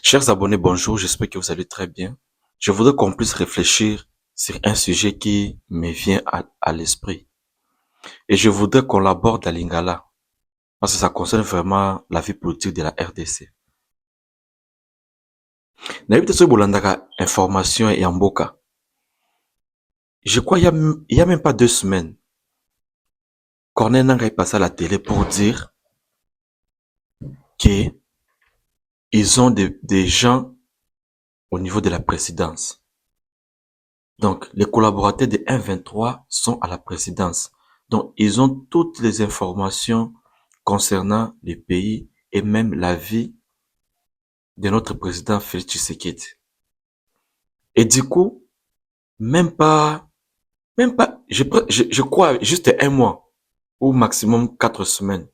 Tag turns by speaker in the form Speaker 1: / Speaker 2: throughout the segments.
Speaker 1: Chers abonnés, bonjour, j'espère que vous allez très bien. Je voudrais qu'on puisse réfléchir sur un sujet qui me vient à l'esprit. Et je voudrais qu'on l'aborde à Lingala, parce que ça concerne vraiment la vie politique de la RDC. N'habite ce Bolandaka, information et Amboka. Je crois il y a même pas 2 semaines, Corneille Nangaa est passé à la télé pour dire que ils ont des gens au niveau de la présidence. Donc, les collaborateurs de 1-23 sont à la présidence. Donc, ils ont toutes les informations concernant les pays et même la vie de notre président Félix Tshisekedi. Et du coup, je crois juste un mois ou maximum 4 semaines,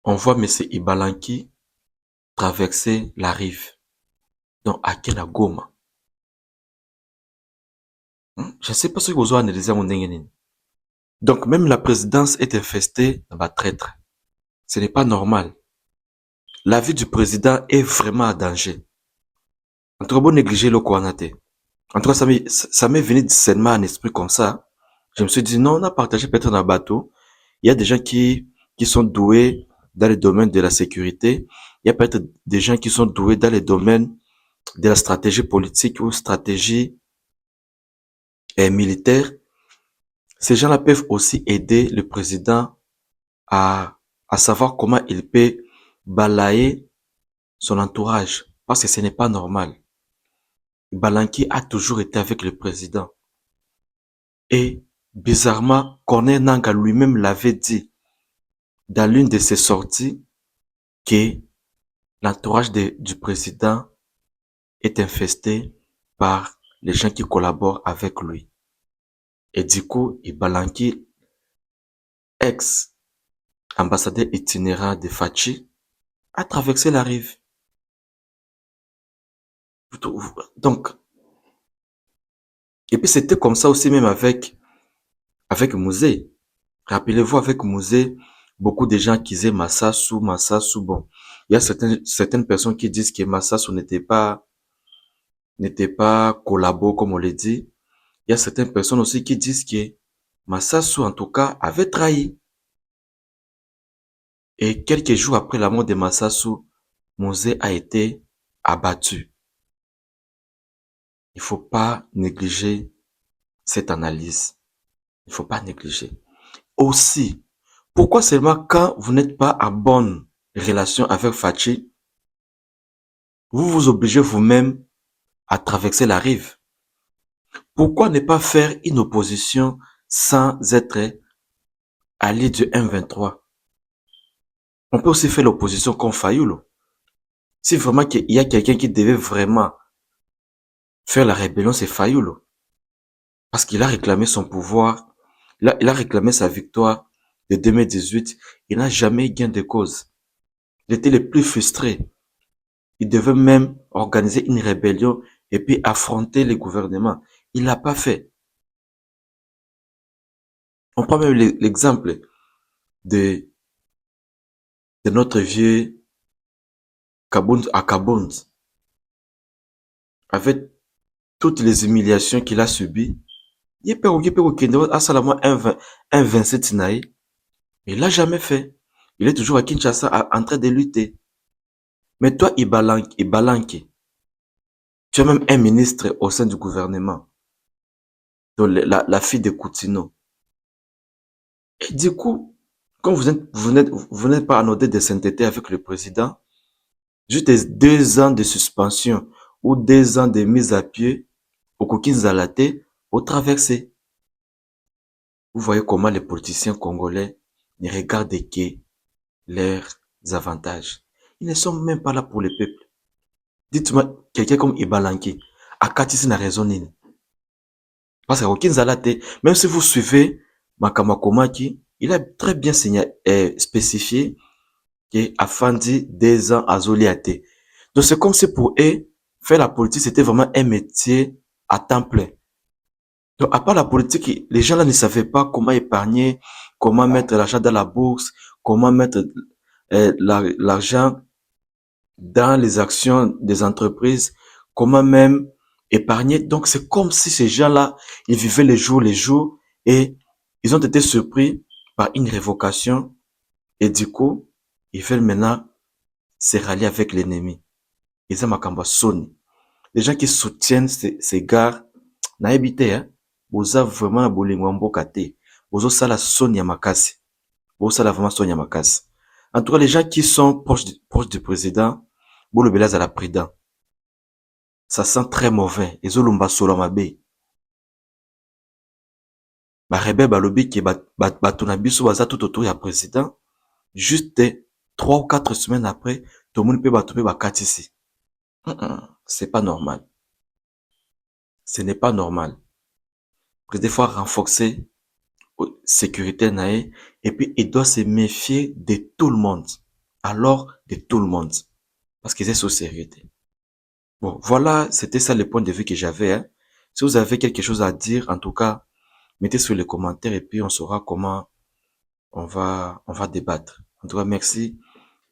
Speaker 1: on voit M. Ibalanki traverser la rive, donc à Kenagoma. Je ne sais pas ce que vous avez analysé à mon dengue. Donc, même la présidence est infestée dans traître. Ce n'est pas normal. La vie du président est vraiment à danger. En tout cas, bon négliger le Kouanate. En tout cas, ça m'est venu seulement en esprit comme ça. Je me suis dit, non, on a partagé peut-être dans le bateau. Il y a des gens qui sont doués dans les domaines de la sécurité. Il y a peut-être des gens qui sont doués dans les domaines de la stratégie politique ou stratégie militaire. Ces gens-là peuvent aussi aider le président à savoir comment il peut balayer son entourage. Parce que ce n'est pas normal. Balanki a toujours été avec le président. Et bizarrement, Corneille Nangaa lui-même l'avait dit dans l'une de ses sorties que l'entourage du président est infesté par les gens qui collaborent avec lui. Et du coup, Balanki, ex-ambassadeur itinérant de Fachi, a traversé la rive. Donc, et puis c'était comme ça aussi même avec Mouzé. Rappelez-vous, avec Mouzé, beaucoup de gens qui disaient Massassou, bon. Il y a certaines personnes qui disent que Massassou n'était pas collabo, comme on le dit. Il y a certaines personnes aussi qui disent que Massassou, en tout cas, avait trahi. Et quelques jours après la mort de Massassou, Mouzé a été abattu. Il faut pas négliger cette analyse. Il faut pas négliger. Aussi, pourquoi seulement quand vous n'êtes pas à bonne relation avec Fachi, vous vous obligez vous-même à traverser la rive? Pourquoi ne pas faire une opposition sans être allié du M23? On peut aussi faire l'opposition comme Fayoulou. Si vraiment il y a quelqu'un qui devait vraiment faire la rébellion, c'est Fayoulou. Parce qu'il a réclamé son pouvoir, il a réclamé sa victoire de 2018. Il n'a jamais eu gain de cause. Il était le plus frustré. Il devait même organiser une rébellion et puis affronter le gouvernement. Il l'a pas fait. On prend même l'exemple de, de notre vieux Kabound à Kabound. Avec toutes les humiliations qu'il a subies, il peut au Kenya à seulement un 27 naï. Il l'a jamais fait. Il est toujours à Kinshasa en train de lutter. Mais toi, Ibalanki, tu es même un ministre au sein du gouvernement. Donc la fille de Koutino. Et du coup, quand vous n'êtes pas annoncé de sainteté avec le président, juste 2 ans de suspension ou 2 ans de mise à pied au Kokinzalate, au traversé. Vous voyez comment les politiciens congolais ne regardent que leurs avantages. Ils ne sont même pas là pour le peuple. Dites-moi, quelqu'un comme Ibalanki, à Katisi n'a raison nini. Parce qu'au Kinzalate, même si vous suivez Makamakomaki, il a très bien spécifié que Afandi 2 ans à Zoliate. Donc c'est comme si pour eux, faire la politique, c'était vraiment un métier à temps plein. Donc à part la politique, les gens là ne savaient pas comment épargner, comment mettre l'argent dans la bourse, comment mettre l'argent dans les actions des entreprises, comment même épargner. Donc, c'est comme si ces gens-là, ils vivaient les jours et ils ont été surpris par une révocation et du coup, ils veulent maintenant se rallier avec l'ennemi. Ils ont makamba soni. Les gens qui soutiennent ces gars, na habité, hein, boza vraiment bolingo mboka te. Bozo sala soni ya makasi. Bozo sala vraiment soni ya makasi. En tout cas, les gens qui sont proches du président, Bolo Belaz à la président. Ça sent très mauvais. Ezolomba solo mabe. Ba rebelle balobi ki bato na biso baza tout autour ya président. Juste 3 ou 4 semaines après, tout le monde peut bato pe bakatisi. C'est pas normal. Ce n'est pas normal. Des fois renforcer sécurité nae et puis il doit se méfier de tout le monde. Alors de tout le monde. Parce que c'est sous sérieuxité. Bon, voilà, c'était ça le point de vue que j'avais. Hein. Si vous avez quelque chose à dire, en tout cas, mettez sur les commentaires et puis on saura comment on va débattre. En tout cas, merci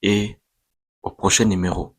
Speaker 1: et au prochain numéro.